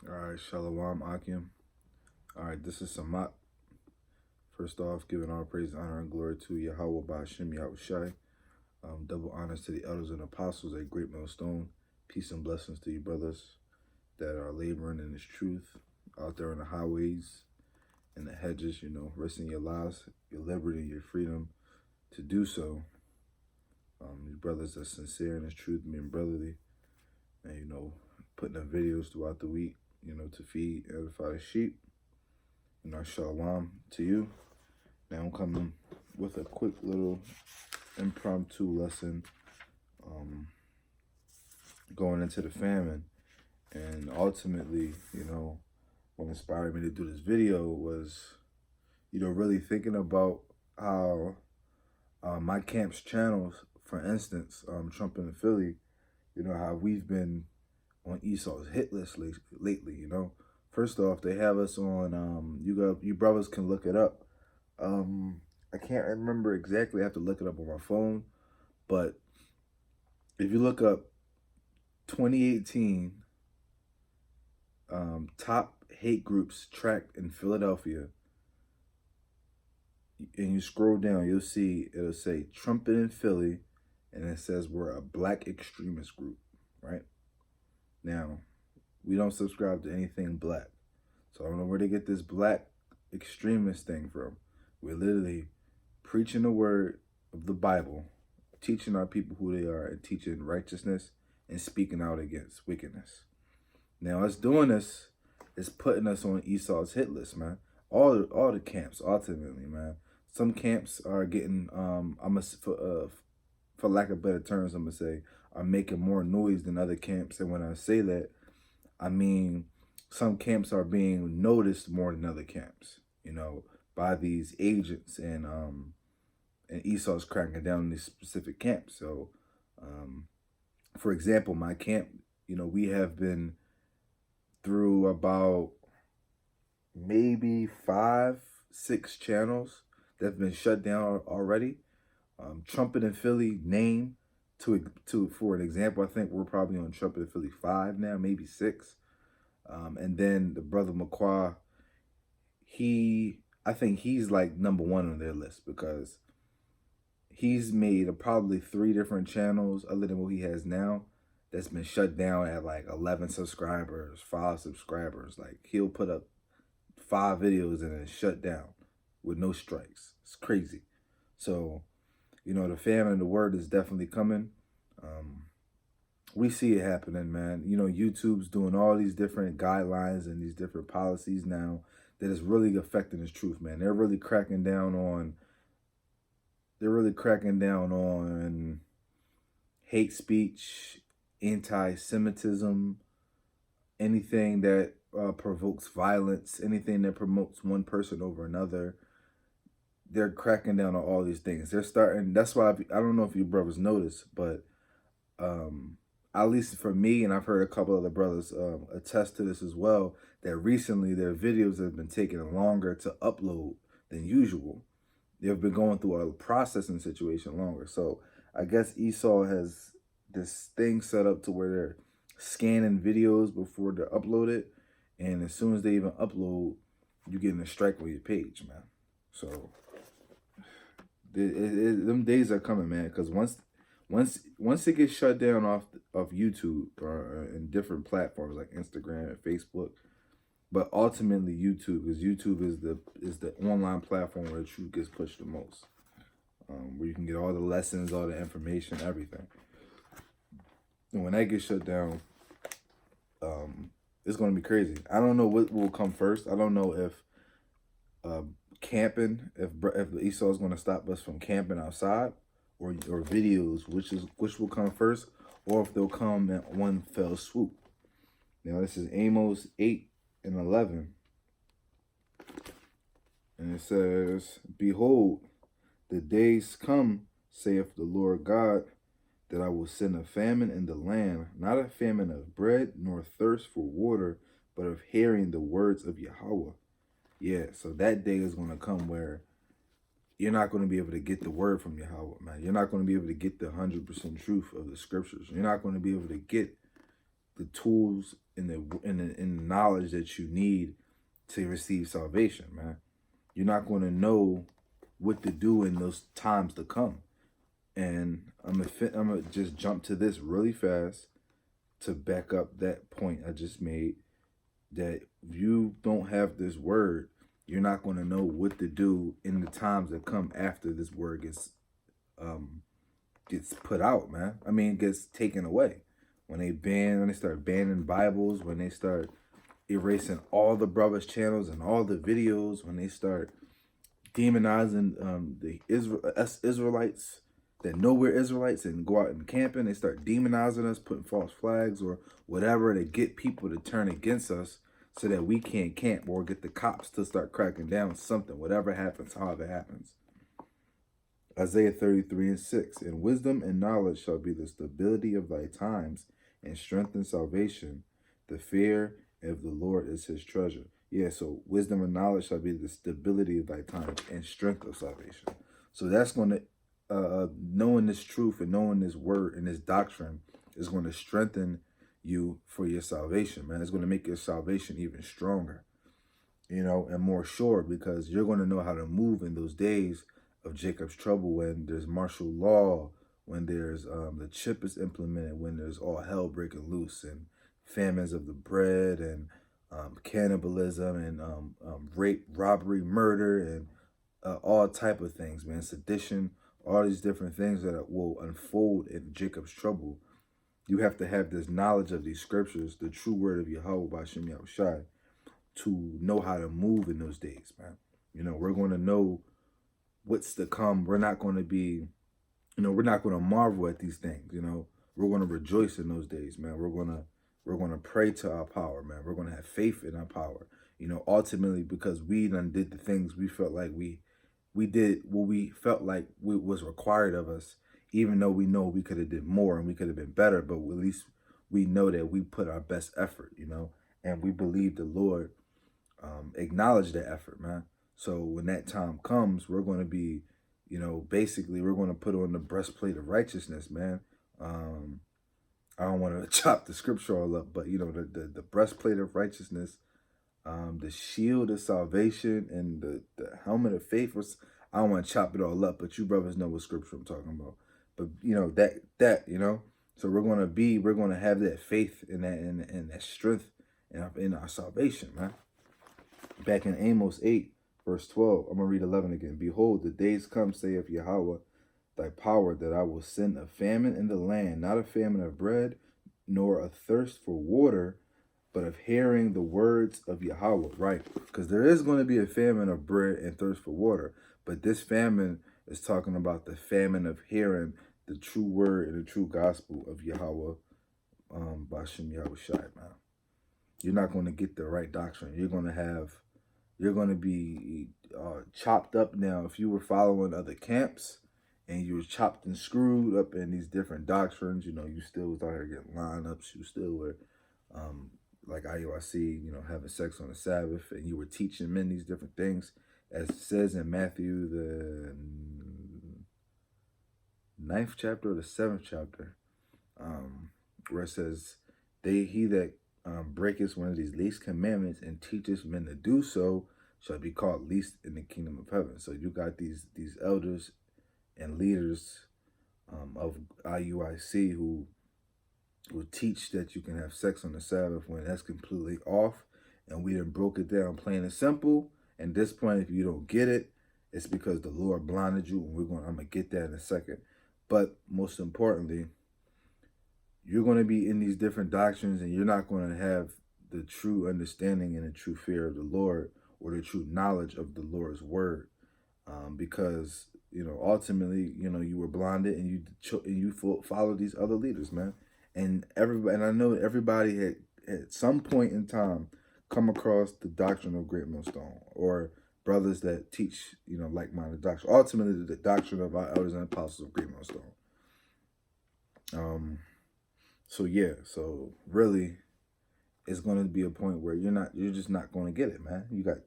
All right, Shalom Akim. All right, this is Samat. First off, giving all praise, honor, and glory to Yahweh Ba'Shem Yahushai. Double honors to the elders and apostles at Great Millstone. Peace and blessings to you, brothers that are laboring in this truth out there on the highways and the hedges, risking your lives, your liberty, your freedom to do so. You brothers are sincere in this truth, being brotherly, and, putting up videos throughout the week, to feed, edify the sheep. Shalom to you. Now I'm coming with a quick little impromptu lesson going into the famine. And ultimately, what inspired me to do this video was, really thinking about how my camp's channels, for instance, Trump and Philly, how we've been on Esau's hit list lately. First off, they have us on, you brothers can look it up. I can't remember exactly. I have to look it up on my phone. But if you look up 2018 top hate groups tracked in Philadelphia, and you scroll down, you'll see it'll say Trumpet in Philly, and it says we're a black extremist group, right? Now, we don't subscribe to anything black. So I don't know where they get this black extremist thing from. We're literally preaching the word of the Bible, teaching our people who they are, and teaching righteousness and speaking out against wickedness. Now, us doing this is putting us on Esau's hit list, man. All the camps, ultimately, man. Some camps are getting, for lack of better terms, I'm gonna say, are making more noise than other camps. And when I say that, I mean some camps are being noticed more than other camps, by these agents, and Esau's cracking down on these specific camps. So, for example, my camp, we have been through about maybe 5-6 channels that have been shut down already. Trumpet and Philly name for an example, I think we're probably on Trumpet and Philly 5 now, maybe 6. And then the brother McQuarrie, I think he's like number 1 on their list, because he's made probably 3 different channels other than what he has now that's been shut down at like 11 subscribers, 5 subscribers. Like, he'll put up 5 videos and then shut down with no strikes. It's crazy. So, the famine of the word is definitely coming. We see it happening, man. YouTube's doing all these different guidelines and these different policies now that is really affecting this truth, man. They're really cracking down on hate speech, anti-Semitism, anything that provokes violence, anything that promotes one person over another. They're cracking down on all these things. They're starting. That's why I don't know if you brothers notice, but at least for me, and I've heard a couple other brothers attest to this as well, that recently their videos have been taking longer to upload than usual. They've been going through a processing situation longer. So I guess Esau has this thing set up to where they're scanning videos before they're uploaded, and as soon as they even upload, you getting a strike on your page, man. So them days are coming, man, because once it gets shut down off YouTube or in different platforms like Instagram and Facebook, but ultimately YouTube, because YouTube is the online platform where the truth gets pushed the most, where you can get all the lessons, all the information, everything. And when that gets shut down, it's going to be crazy. I don't know what will come first. I don't know if camping, if Esau is going to stop us from camping outside, or videos, which will come first, or if they'll come at one fell swoop. Now this is Amos 8 and 11, and it says, "Behold, the days come, saith the Lord God, that I will send a famine in the land, not a famine of bread, nor thirst for water, but of hearing the words of Yahweh." Yeah, so that day is going to come where you're not going to be able to get the word from Yahweh, man. You're not going to be able to get the 100% truth of the scriptures. You're not going to be able to get the tools and the knowledge that you need to receive salvation, man. You're not going to know what to do in those times to come. And I'm gonna just jump to this really fast to back up that point I just made. That if you don't have this word, you're not going to know what to do in the times that come after this word gets put out, man. I mean, gets taken away. When they start banning Bibles, when they start erasing all the brothers' channels and all the videos, when they start demonizing us Israelites that know we're Israelites and go out and camping, they start demonizing us, putting false flags or whatever to get people to turn against us so that we can't camp, or get the cops to start cracking down something, whatever happens, however it happens. Isaiah 33:6, and wisdom and knowledge shall be the stability of thy times, and strength and salvation. The fear of the Lord is his treasure. Yeah, so wisdom and knowledge shall be the stability of thy times and strength of salvation. So that's going to, knowing this truth and knowing this word and this doctrine is going to strengthen you for your salvation, man. It's going to make your salvation even stronger, and more sure, because you're going to know how to move in those days of Jacob's trouble, when there's martial law, when there's the chip is implemented, when there's all hell breaking loose and famines of the bread and cannibalism and rape, robbery, murder, and all type of things, man, sedition, all these different things that will unfold in Jacob's trouble. You have to have this knowledge of these scriptures, the true word of Yahweh by Shem Yahushai, to know how to move in those days, man. We're going to know what's to come. We're not going to be, we're not going to marvel at these things. We're going to rejoice in those days, man. We're going to pray to our power, man. We're going to have faith in our power. Ultimately, because we done did the things we felt like we did what we felt like was required of us, even though we know we could have did more and we could have been better, but at least we know that we put our best effort, and we believe the Lord acknowledge that effort, man. So when that time comes, we're going to be, basically we're going to put on the breastplate of righteousness, man. I don't want to chop the scripture all up, but the breastplate of righteousness, the shield of salvation, and the helmet of faith. I don't want to chop it all up, but you brothers know what scripture I'm talking about. But so we're going to have that faith and that strength in our salvation, man. Back in Amos 8, verse 12, I'm going to read 11 again. Behold, the days come, saith Yahweh, thy power, that I will send a famine in the land, not a famine of bread, nor a thirst for water, but of hearing the words of Yahweh. Right? Because there is going to be a famine of bread and thirst for water. But this famine is talking about the famine of hearing the true word and the true gospel of Yahweh, Bashem Yahushai, man. You're not going to get the right doctrine. You're going to be chopped up now. If you were following other camps and you were chopped and screwed up in these different doctrines, you still was out here getting lineups. You still were, like IUIC, having sex on the Sabbath, and you were teaching men these different things, as it says in Matthew, the 9th chapter or the 7th chapter, where it says, he that breaketh one of these least commandments and teacheth men to do so shall be called least in the kingdom of heaven. So you got these elders and leaders of IUIC who will teach that you can have sex on the Sabbath, when that's completely off. And we done broke it down plain and simple. And at this point, if you don't get it, it's because the Lord blinded you. And I'm going to get that in a second. But most importantly, you're going to be in these different doctrines, and you're not going to have the true understanding and the true fear of the Lord, or the true knowledge of the Lord's word, because ultimately you were blinded, and you followed these other leaders, man. And I know everybody had at some point in time come across the doctrine of Great Millstone, or brothers that teach like-minded doctrine. Ultimately, the doctrine of our elders and apostles of Great Millstone. So really, it's going to be a point where you're just not going to get it, man. You got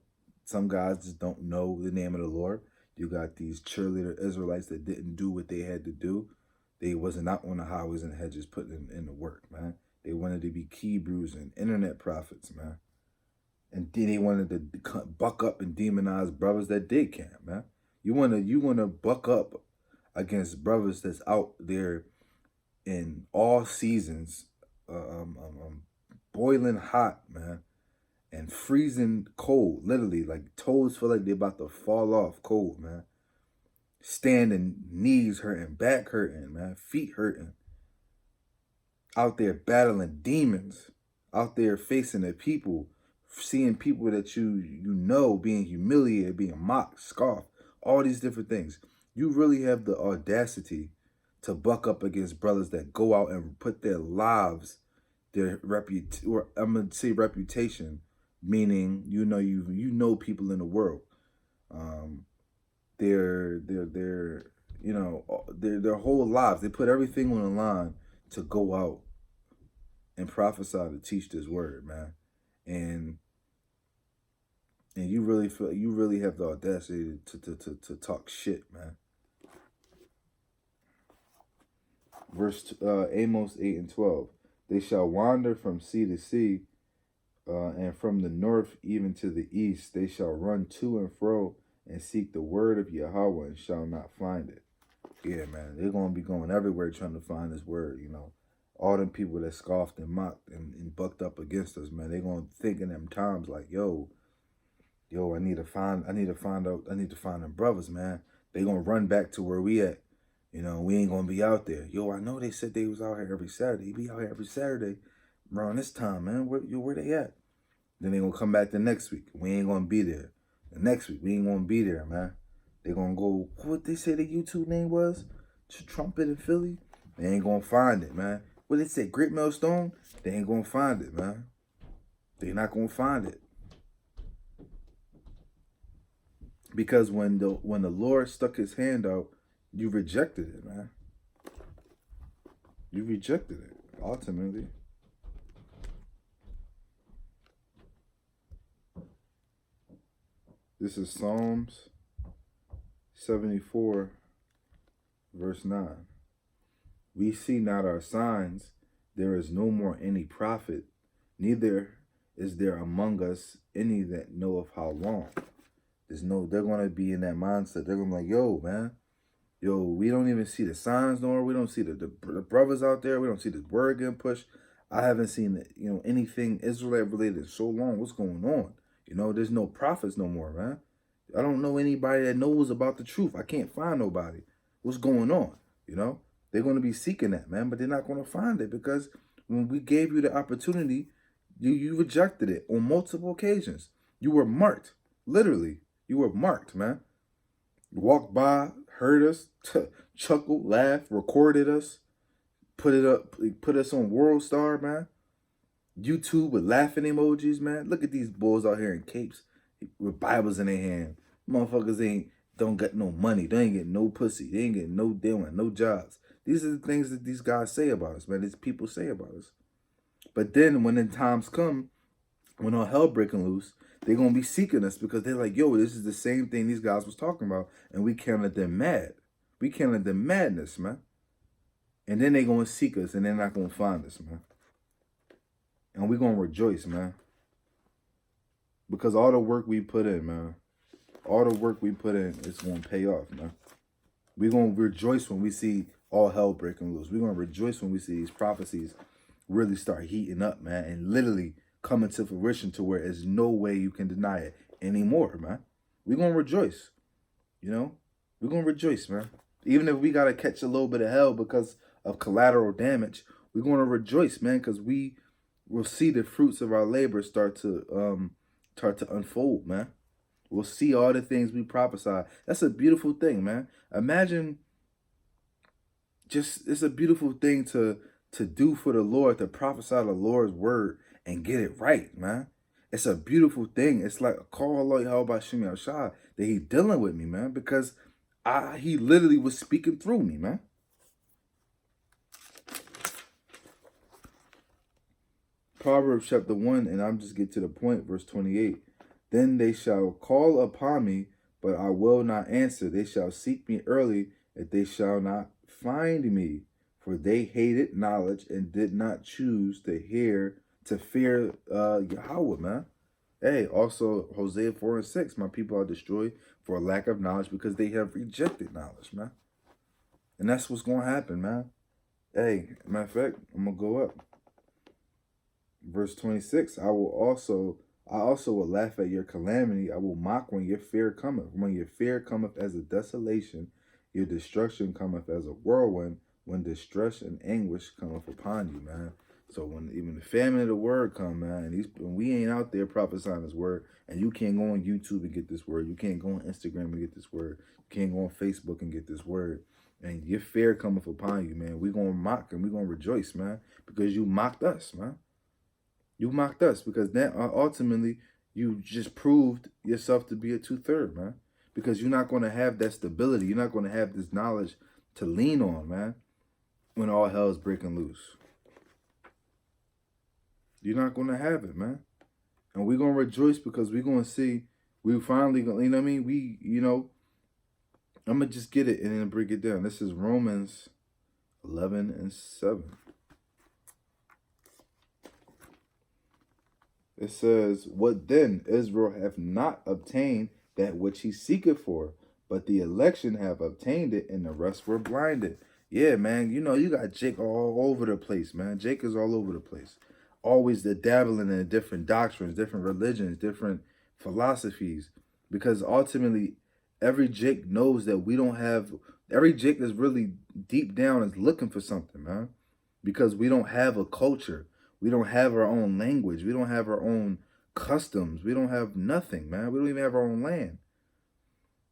some guys just don't know the name of the Lord. You got these cheerleader Israelites that didn't do what they had to do. They wasn't out on the highways and hedges putting in the work, man. They wanted to be Hebrews and internet prophets, man. And then they wanted to buck up and demonize brothers that did camp, man. You wanna buck up against brothers that's out there in all seasons, boiling hot, man, and freezing cold. Literally, like toes feel like they're about to fall off cold, man. Standing, knees hurting, back hurting, man, feet hurting. Out there battling demons, out there facing the people, seeing people that you know being humiliated, being mocked, scoffed, all these different things. You really have the audacity to buck up against brothers that go out and put their lives, their reputation, meaning you know people in the world, their their whole lives. They put everything on the line to go out and prophesy to teach this word, man. And you really have the audacity to talk shit, man. Verse Amos 8:12. They shall wander from sea to sea, and from the north even to the east. They shall run to and fro and seek the word of Yahweh and shall not find it. Yeah, man, they're gonna be going everywhere trying to find this word. All them people that scoffed and mocked and bucked up against us, man, they're gonna think in them times like, yo, I need to find them brothers, man. They gonna run back to where we at. We ain't gonna be out there. Yo, I know they said they was out here every Saturday. Be out here every Saturday around this time, man. Where they at? Then they gonna come back the next week. We ain't gonna be there. The next week, we ain't gonna be there, man. They gonna go, what they say the YouTube name was? Trumpet in Philly? They ain't gonna find it, man. What they say, Great Millstone? They ain't gonna find it, man. They not gonna find it. Because when the Lord stuck his hand out, you rejected it, man. You rejected it, ultimately. This is Psalms 74, verse 9. We see not our signs. There is no more any prophet, neither is there among us any that know of how long. They're going to be in that mindset. They're going to be like, yo, man. Yo, we don't even see the signs no more. We don't see the brothers out there. We don't see the word getting pushed. I haven't seen anything Israelite related in so long. What's going on? There's no prophets no more, man. I don't know anybody that knows about the truth. I can't find nobody. What's going on? They're going to be seeking that, man, but they're not going to find it because when we gave you the opportunity, you rejected it on multiple occasions. You were marked. Literally, you were marked, man. You walked by, heard us, chuckled, laughed, recorded us, put us on World Star, man. YouTube with laughing emojis, man. Look at these boys out here in capes with Bibles in their hand. Motherfuckers don't get no money. They ain't get no pussy. They ain't get no jobs. These are the things that these guys say about us, man. These people say about us. But then when the times come, when all hell breaking loose, they're going to be seeking us because they're like, yo, this is the same thing these guys was talking about, and we can't let them mad. We can't let them madness, man. And then they're going to seek us, and they're not going to find us, man. And we're going to rejoice, man. Because all the work we put in, man, is going to pay off, man. We're going to rejoice when we see all hell breaking loose. We're going to rejoice when we see these prophecies really start heating up, man, and literally coming to fruition to where there's no way you can deny it anymore, man. We're going to rejoice, We're going to rejoice, man. Even if we got to catch a little bit of hell because of collateral damage, we're going to rejoice, man, because we will see the fruits of our labor start to unfold, man. We'll see all the things we prophesy. That's a beautiful thing, man. Imagine it's a beautiful thing to do for the Lord, to prophesy the Lord's word and get it right, man. It's a beautiful thing. It's like a call Allah Yahweh Shemi Shah that he's dealing with me, man, because he literally was speaking through me, man. Proverbs chapter 1, and I'm just get to the point, verse 28. Then they shall call upon me, but I will not answer. They shall seek me early, that they shall not find me. For they hated knowledge and did not choose to fear Yahweh, man. Hey, also Hosea 4:6, my people are destroyed for a lack of knowledge because they have rejected knowledge, man. And that's what's gonna happen, man. Hey, matter of fact, I'm gonna go up. Verse 26, I also will laugh at your calamity. I will mock when your fear cometh. When your fear cometh as a desolation, your destruction cometh as a whirlwind, when distress and anguish cometh upon you, man. So when even the famine of the word come, man, and we ain't out there prophesying this word, and you can't go on YouTube and get this word. You can't go on Instagram and get this word. You can't go on Facebook and get this word. And your fear cometh upon you, man. We gonna mock and we gonna rejoice, man, because you mocked us, man. You mocked us because then ultimately you just proved yourself to be a 2/3, man. Because you're not going to have that stability. You're not going to have this knowledge to lean on, man, when all hell is breaking loose. You're not going to have it, man. And we're going to rejoice because we're going to see, we finally, you know what I mean? I'm going to just get it and then break it down. This is Romans 11:7. It says, what then? Israel hath not obtained that which he seeketh for, but the election have obtained it, and the rest were blinded. Yeah, man, you got Jake all over the place, man. Jake is all over the place. Always the dabbling in different doctrines, different religions, different philosophies. Because ultimately, every Jake knows that every Jake is really deep down is looking for something, man. Because we don't have a culture. We don't have our own language. We don't have our own customs. We don't have nothing, man. We don't even have our own land.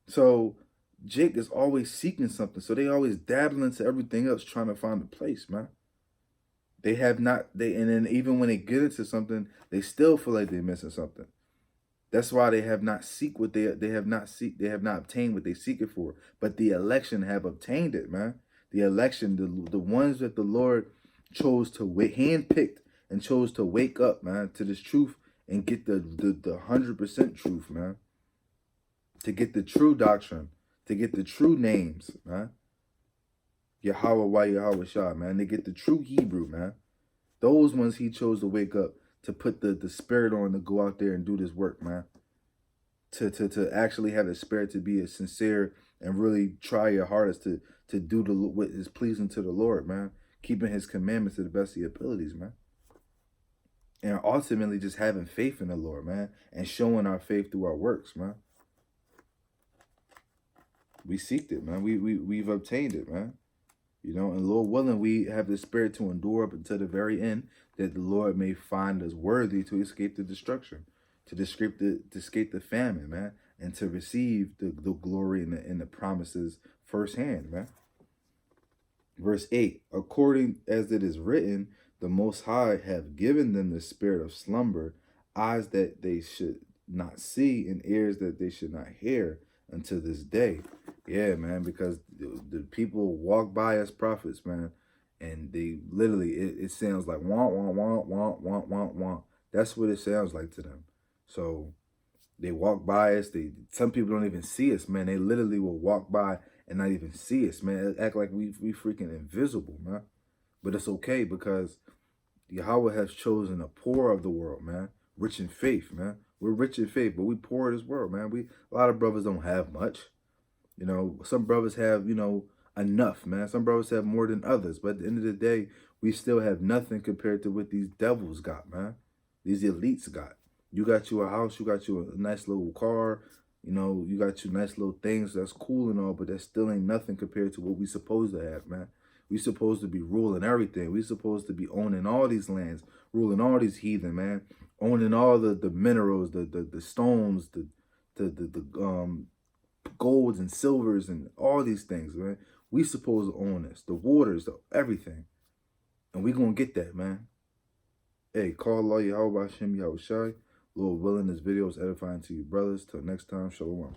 So Jake is always seeking something. So they always dabble into everything else, trying to find a place, man. And then even when they get into something, they still feel like they're missing something. That's why they have not obtained what they seek it for. But the election have obtained it, man. The election, the ones that the Lord chose to handpicked and chose to wake up, man, to this truth and get the 100% truth, man. To get the true doctrine, to get the true names, man. Yahweh, Yahweh Shah, man. They get the true Hebrew, man. Those ones he chose to wake up, to put the spirit on, to go out there and do this work, man. To actually have the spirit to be as sincere and really try your hardest to do what is pleasing to the Lord, man. Keeping his commandments to the best of your abilities, man. And ultimately just having faith in the Lord, man. And showing our faith through our works, man. We seeked it, man. We've obtained it, man. And Lord willing, we have the spirit to endure up until the very end, that the Lord may find us worthy to escape the destruction, to escape the famine, man, and to receive the glory and the promises firsthand, man. Verse 8, according as it is written, the Most High have given them the spirit of slumber, eyes that they should not see and ears that they should not hear until this day. Yeah, man, because the people walk by as prophets, man, and they literally, it sounds like want, want, want, want, want, want, want. That's what it sounds like to them. So they walk by us. Some people don't even see us, man. They literally will walk by and not even see us, man. Act like we freaking invisible, man. But it's okay because Yahweh has chosen the poor of the world, man. Rich in faith, man. We're rich in faith, but we poor in this world, man. A lot of brothers don't have much. Some brothers have, enough, man. Some brothers have more than others. But at the end of the day, we still have nothing compared to what these devils got, man. These elites got. You got you a house, you got you a nice little car, you got you nice little things. That's cool and all, but that still ain't nothing compared to what we supposed to have, man. We supposed to be ruling everything. We supposed to be owning all these lands, ruling all these heathen, man. Owning all the minerals, the stones, the golds and silvers and all these things, man. We supposed to own this. The waters, everything. And we gonna get that, man. Hey, call Allah Yahweh Hashem Yahweh Shai. Lord willing, this video is edifying to you brothers. Till next time, shalom.